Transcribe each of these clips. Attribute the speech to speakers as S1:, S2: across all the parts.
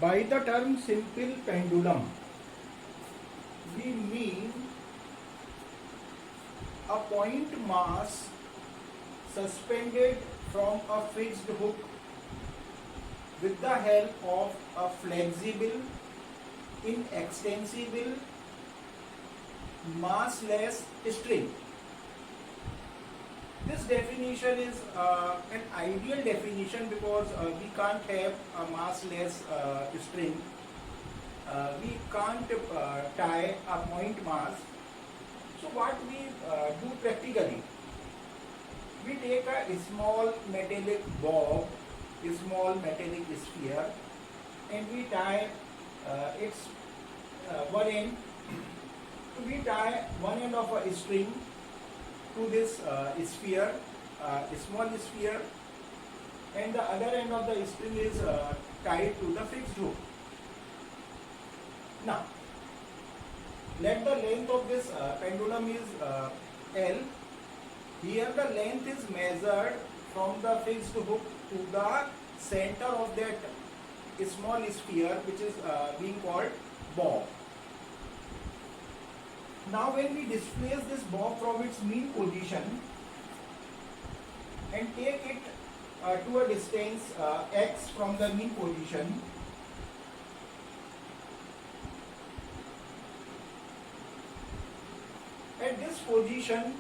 S1: By the term simple pendulum, we mean a point mass suspended from a fixed hook with the help of a flexible, inextensible, massless string. This definition is an ideal definition because we can't have a massless string. We can't tie a point mass. So what we do practically, we take a small metallic bob, a small metallic sphere, and we tie its one end. We tie one end of a string to this sphere, a small sphere, and the other end of the string is tied to the fixed hook. Now, let the length of this pendulum is L. Here the length is measured from the fixed hook to the center of that small sphere, which is being called bob. Now when we displace this bob from its mean position and take it to a distance x from the mean position, at this position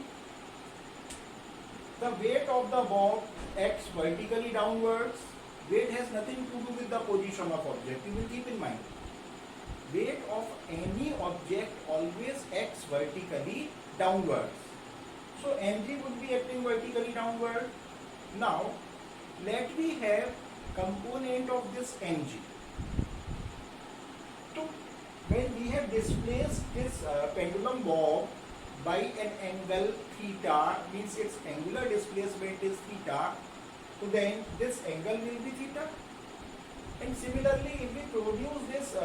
S1: the weight of the bob acts vertically downwards. Weight has nothing to do with the position of object. You will keep in mind, weight of any object always acts vertically downwards. So mg would be acting vertically downward. Now let me have component of this mg. So when we have displaced this pendulum bob by an angle theta, means its angular displacement is theta, so then this angle will be theta. And similarly, if we produce this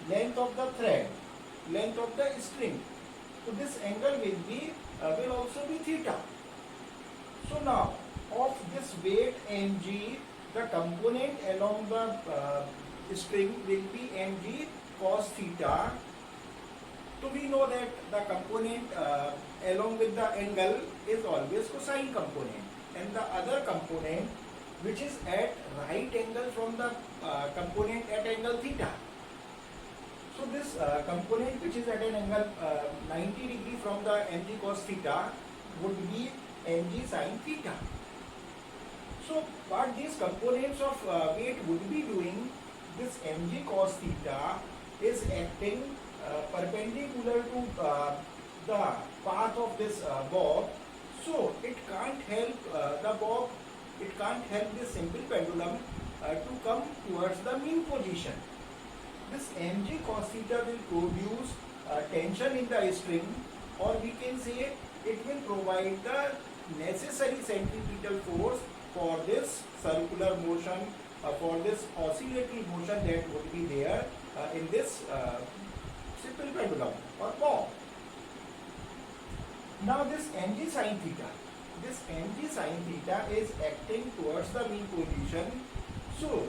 S1: length of the thread, length of the string, so this angle will also be theta. So now of this weight mg, the component along the string will be mg cos theta. So we know that the component along with the angle is always cosine component, and the other component which is at right angle from the component at angle theta. So this component which is at an angle 90 degree from the mg cos theta would be mg sin theta. So what these components of weight would be doing, this mg cos theta is acting perpendicular to the path of this bob. So it can't help the bob, it can't help this simple pendulum to come towards the mean position. This mg cos theta will produce tension in the string, or we can say it will provide the necessary centripetal force for this circular motion, for this oscillatory motion that would be there in this simple pendulum or bob. Now this mg sin theta is acting towards the mean position. So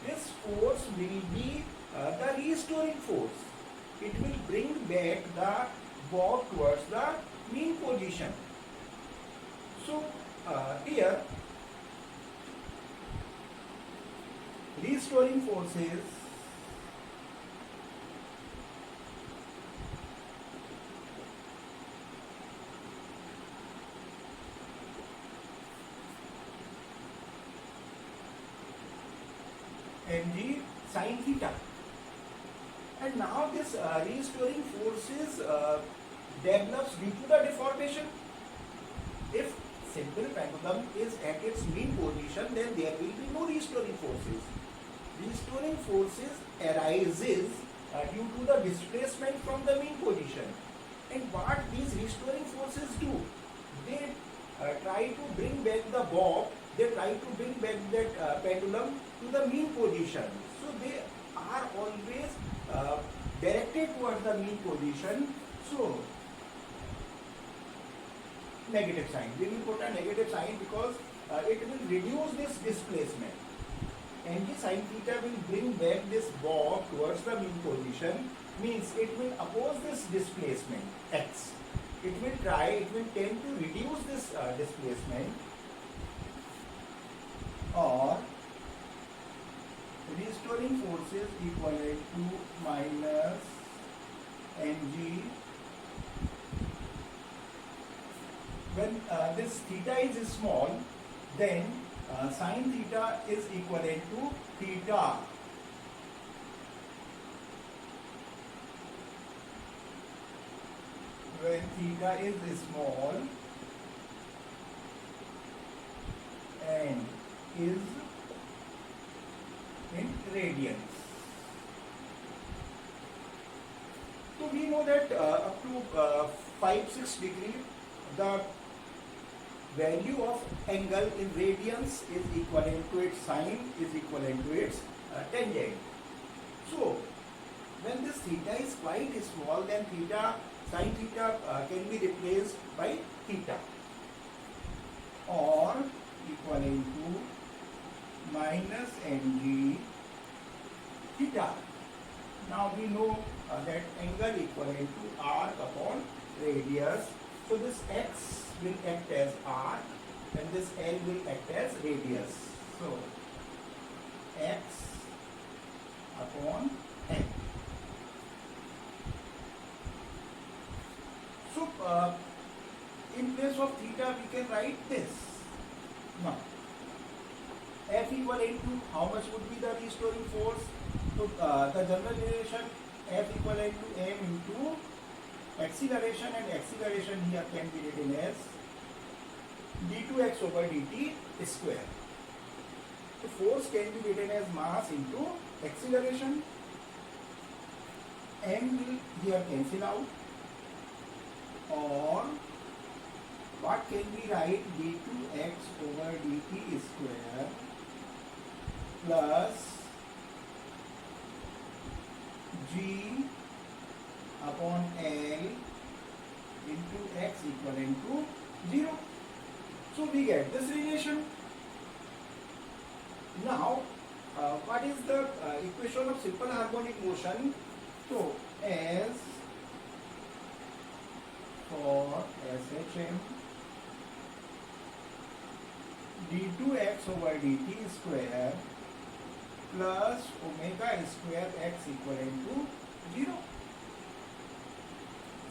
S1: this force will be the restoring force. It will bring back the bob towards the mean position. So here restoring forces mg sin theta. And now this restoring forces develops due to the deformation. If simple pendulum is at its mean position, then there will be no restoring forces. Restoring forces arises due to the displacement from the mean position. And what these restoring forces do, they try to bring back the bob, they try to bring back that pendulum to the mean position. So they are always directed towards the mean position. So negative sign, we will put a negative sign because it will reduce this displacement. Ng sin theta will bring back this bob towards the mean position, means it will oppose this displacement x. It will tend to reduce this displacement, or restoring forces equivalent to minus Ng when this theta is small, then sin theta is equivalent to theta. When theta is small and is in radians. So we know that up to 5-6 degree, the value of angle in radians is equivalent to its sine is equivalent to its tangent. So when this theta is quite small, then theta sin theta can be replaced by theta, or equivalent to minus Ng theta. Now we know that angle equivalent to arc upon radius. So this x will act as arc and this L will act as radius. So x upon L. So in place of theta we can write this. Now F equivalent to how much would be the restoring force? So the general relation F equivalent to m into acceleration, and acceleration here can be written as d2x over dt square. So force can be written as mass into acceleration. M will here cancel out, or what can we write? d2x over dt square plus g upon L into x equivalent to 0. So we get this relation. Now what is the equation of simple harmonic motion? So as for SHM, d2x over dt square plus omega square x equivalent to 0.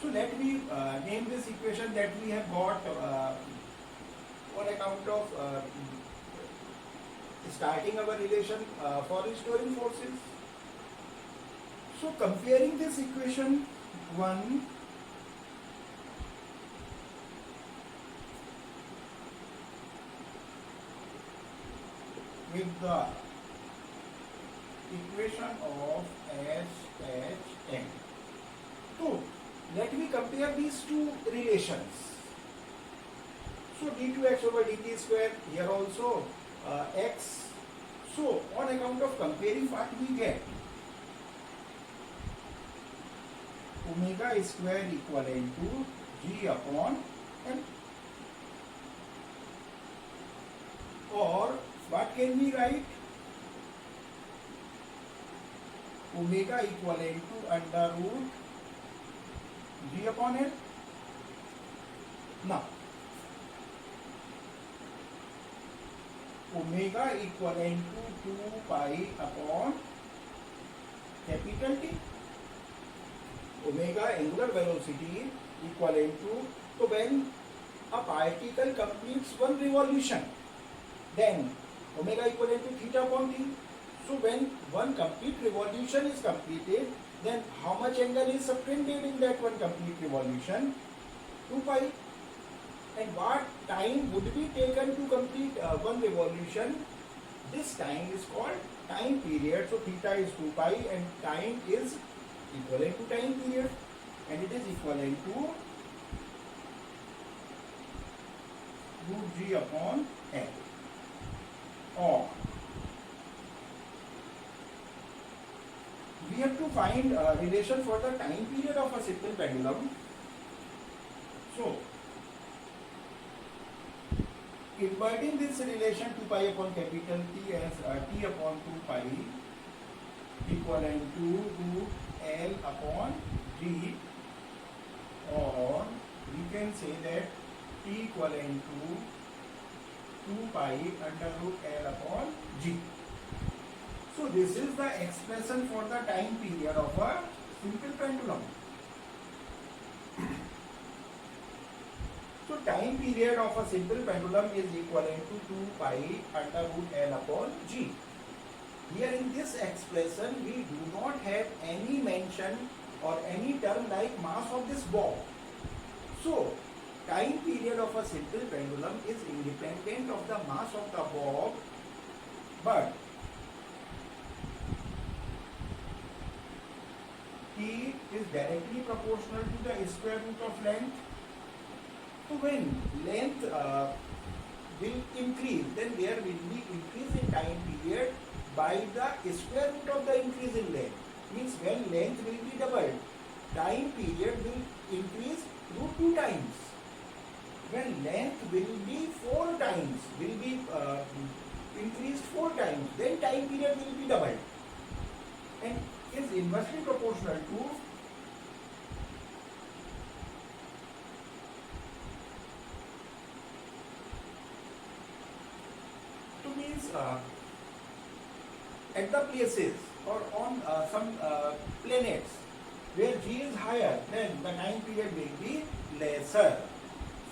S1: So let me name this equation that we have got on account of starting our relation for restoring forces. So comparing this equation 1 with the equation of SHM. So let me compare these two relations. So d2x over dt square, here also x. So on account of comparing, what we get? Omega square equivalent to g upon m. Or what can we write? Omega equivalent to under root g upon l. Now omega equivalent to 2 pi upon capital T. Omega angular velocity equivalent to, so when a particle completes one revolution, then omega equivalent to theta upon t. So when one complete revolution is completed, then how much angle is subtended in that one complete revolution? 2 pi. And what time would be taken to complete one revolution? This time is called time period. So theta is 2 pi and time is equivalent to time period, and it is equivalent to root g upon L. Or we have to find a relation for the time period of a simple pendulum. So inverting this relation 2 pi upon capital T as T upon 2 pi equivalent to root L upon G, or we can say that T equivalent to 2 pi under root L upon G. So this is the expression for the time period of a simple pendulum. So time period of a simple pendulum is equivalent to 2 pi under root L upon G. Here in this expression we do not have any mention or any term like mass of this ball. So time period of a simple pendulum is independent of the mass of the ball, but T is directly proportional to the square root of length. So when length will increase, then there will be increase in time period by the square root of the increase in length. Means when length will be doubled, time period will increase root 2 times. When length will be 4 times, will be increased 4 times, then time period will be doubled, and is inversely proportional to means at the places or on some planets where G is higher, then the time period will be lesser.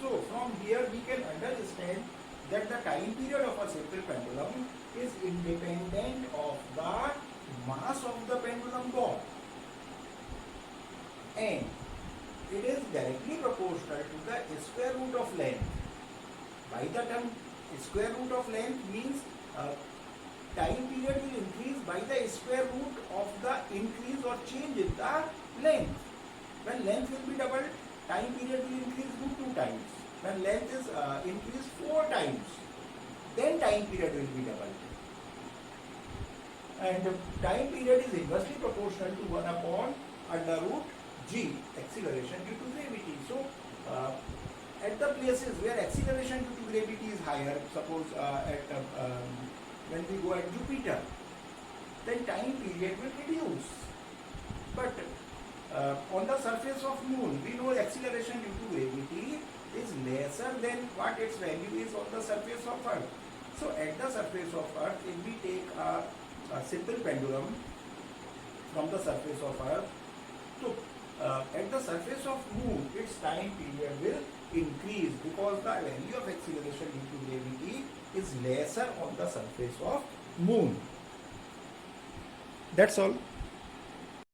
S1: So from here we can understand that the time period of a simple pendulum is independent of the mass of the pendulum ball, and it is directly proportional to the square root of length. By the term square root of length means time period will increase by the square root of the increase or change in the length. When length will be doubled, time period will increase root 2 times. When length is increased 4 times, then time period will be doubled. And time period is inversely proportional to 1 upon under root G, acceleration due to gravity. So at the places where acceleration due to gravity is higher, suppose when we go at Jupiter, then time period will reduce. But on the surface of Moon, we know acceleration due to gravity is lesser than what its value is on the surface of Earth. So at the surface of Earth, if we take a simple pendulum from the surface of Earth, so at the surface of Moon, its time period will increase because the value of acceleration due to gravity is lesser on the surface of Moon. That's all.